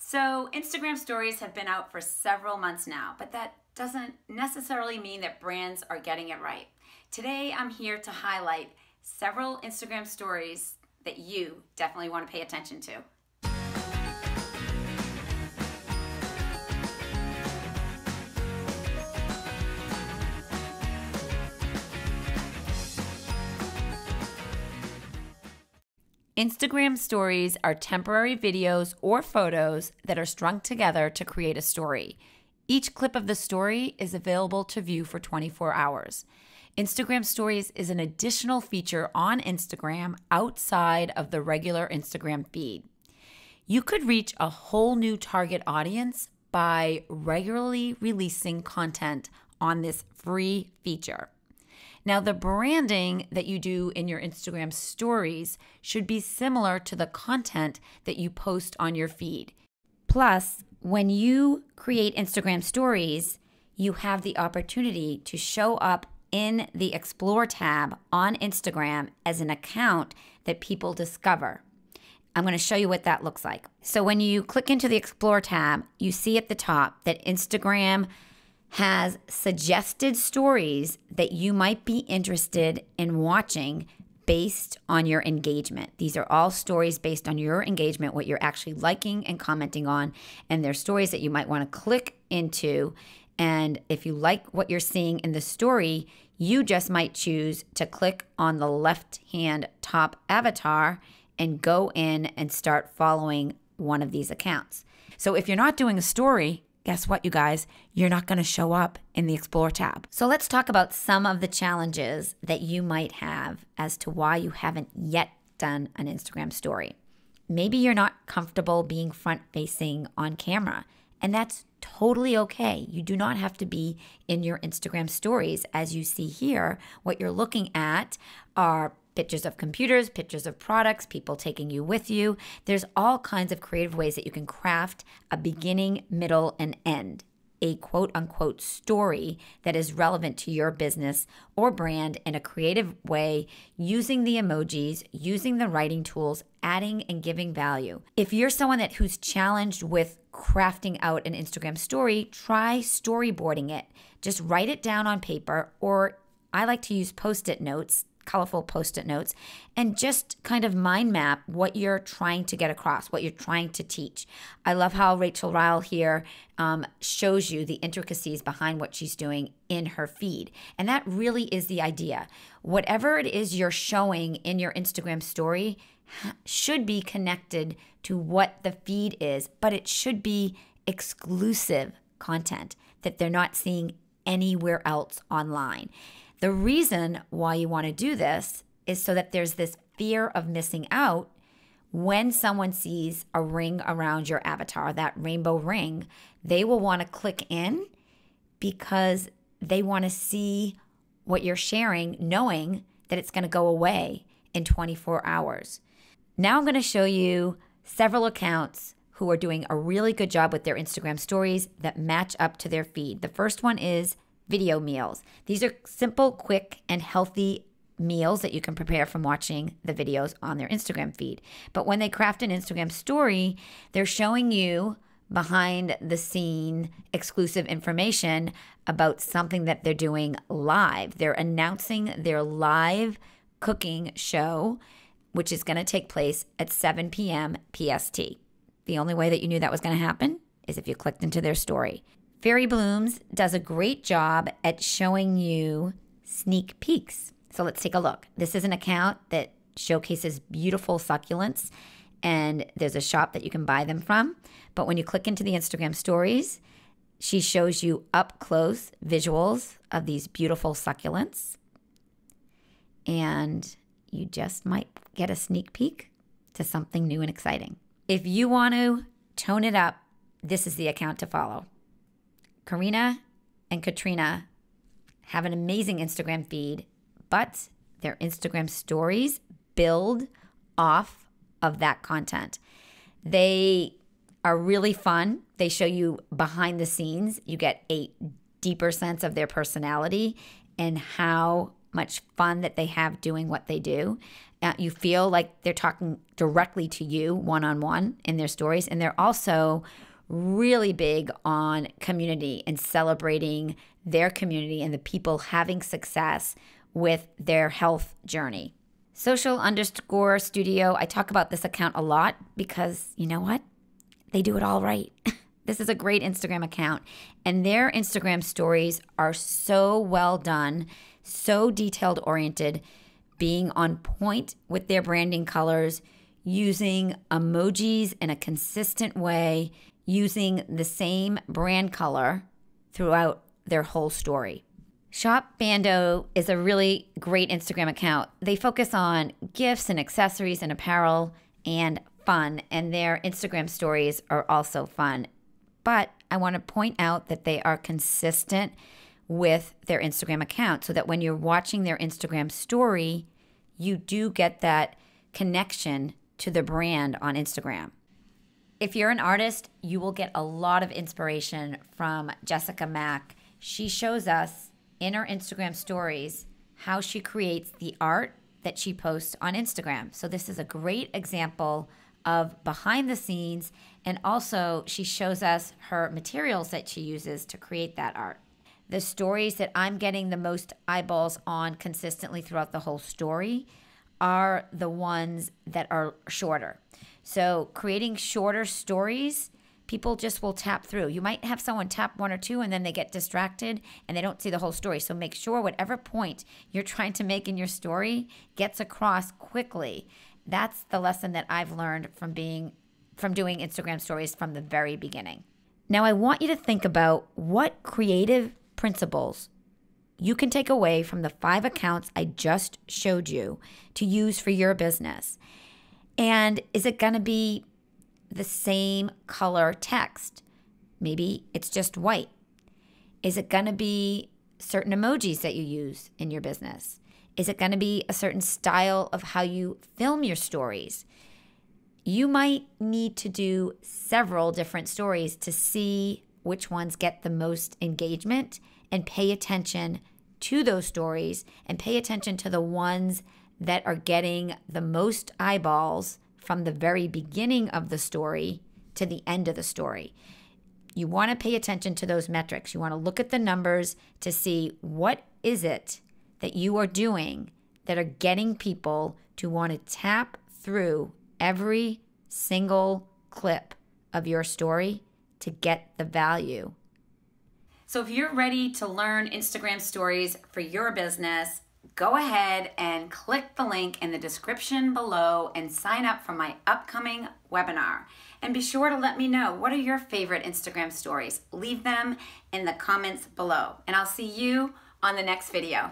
So Instagram stories have been out for several months now, but that doesn't necessarily mean that brands are getting it right. Today, I'm here to highlight several Instagram stories that you definitely want to pay attention to. Instagram stories are temporary videos or photos that are strung together to create a story. Each clip of the story is available to view for 24 hours. Instagram stories is an additional feature on Instagram outside of the regular Instagram feed. You could reach a whole new target audience by regularly releasing content on this free feature. Now, the branding that you do in your Instagram stories should be similar to the content that you post on your feed. Plus, when you create Instagram stories, you have the opportunity to show up in the Explore tab on Instagram as an account that people discover. I'm going to show you what that looks like. So when you click into the Explore tab, you see at the top that Instagram has suggested stories that you might be interested in watching based on your engagement. These are all stories based on your engagement, what you're actually liking and commenting on, and they're stories that you might want to click into. And if you like what you're seeing in the story, you just might choose to click on the left-hand top avatar and go in and start following one of these accounts. So if you're not doing a story, guess what, you guys? You're not going to show up in the Explore tab. So let's talk about some of the challenges that you might have as to why you haven't yet done an Instagram story. Maybe you're not comfortable being front-facing on camera, and that's totally okay. You do not have to be in your Instagram stories. As you see here, what you're looking at are pictures of computers, pictures of products, people taking you with you. There's all kinds of creative ways that you can craft a beginning, middle, and end, a quote-unquote story that is relevant to your business or brand in a creative way, using the emojis, using the writing tools, adding and giving value. If you're someone who's challenged with crafting out an Instagram story, try storyboarding it. Just write it down on paper, or I like to use Post-it notes, colorful Post-it notes, and just kind of mind map what you're trying to get across, what you're trying to teach. I love how Rachel Ryle here shows you the intricacies behind what she's doing in her feed. And that really is the idea. Whatever it is you're showing in your Instagram story should be connected to what the feed is, but it should be exclusive content that they're not seeing anywhere else online. The reason why you want to do this is so that there's this fear of missing out when someone sees a ring around your avatar, that rainbow ring. They will want to click in because they want to see what you're sharing, knowing that it's going to go away in 24 hours. Now I'm going to show you several accounts who are doing a really good job with their Instagram stories that match up to their feed. The first one is video meals. These are simple, quick, and healthy meals that you can prepare from watching the videos on their Instagram feed. But when they craft an Instagram story, they're showing you behind the scene exclusive information about something that they're doing live. They're announcing their live cooking show, which is going to take place at 7 p.m. PST. The only way that you knew that was going to happen is if you clicked into their story. Fairy Blooms does a great job at showing you sneak peeks. So let's take a look. This is an account that showcases beautiful succulents, and there's a shop that you can buy them from. But when you click into the Instagram stories, she shows you up close visuals of these beautiful succulents. And you just might get a sneak peek to something new and exciting. If you want to tone it up, this is the account to follow. Karina and Katrina have an amazing Instagram feed, but their Instagram stories build off of that content. They are really fun. They show you behind the scenes. You get a deeper sense of their personality and how much fun that they have doing what they do. You feel like they're talking directly to you one-on-one in their stories. And they're also really big on community and celebrating their community and the people having success with their health journey. Social_studio, I talk about this account a lot because you know what? They do it all right. This is a great Instagram account, and their Instagram stories are so well done, so detailed oriented, being on point with their branding colors, using emojis in a consistent way, using the same brand color throughout their whole story. Shop Bando is a really great Instagram account. They focus on gifts and accessories and apparel and fun, and their Instagram stories are also fun. But I want to point out that they are consistent with their Instagram account so that when you're watching their Instagram story, you do get that connection to the brand on Instagram. If you're an artist, you will get a lot of inspiration from Jessica Mack. She shows us in her Instagram stories how she creates the art that she posts on Instagram. So this is a great example of behind the scenes, and also she shows us her materials that she uses to create that art. The stories that I'm getting the most eyeballs on consistently throughout the whole story are the ones that are shorter. So creating shorter stories, people just will tap through. You might have someone tap one or two and then they get distracted and they don't see the whole story. So make sure whatever point you're trying to make in your story gets across quickly. That's the lesson that I've learned from doing Instagram stories from the very beginning. Now I want you to think about what creative principles you can take away from the 5 accounts I just showed you to use for your business. And is it going to be the same color text? Maybe it's just white. Is it going to be certain emojis that you use in your business? Is it going to be a certain style of how you film your stories? You might need to do several different stories to see which ones get the most engagement, and pay attention to those stories and pay attention to the ones that are getting the most eyeballs from the very beginning of the story to the end of the story. You want to pay attention to those metrics. You want to look at the numbers to see what is it that you are doing that are getting people to want to tap through every single clip of your story to get the value. So if you're ready to learn Instagram stories for your business, go ahead and click the link in the description below and sign up for my upcoming webinar. And be sure to let me know, what are your favorite Instagram stories? Leave them in the comments below. And I'll see you on the next video.